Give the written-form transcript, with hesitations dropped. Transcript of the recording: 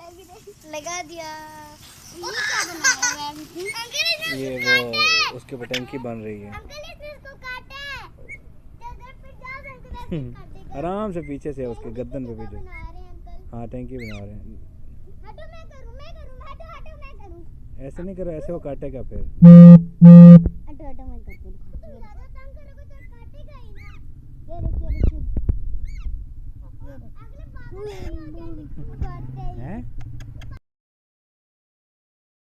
लगा दिया। ये क्या बनाया है? ये वो उसके ऊपर टंकी बन रही है। आराम से पीछे से उसके गर्दन पे पीछे। हाँ टंकी बना रहे हैं। ऐसे नहीं करो, ऐसे वो काटेगा फिर। हैं?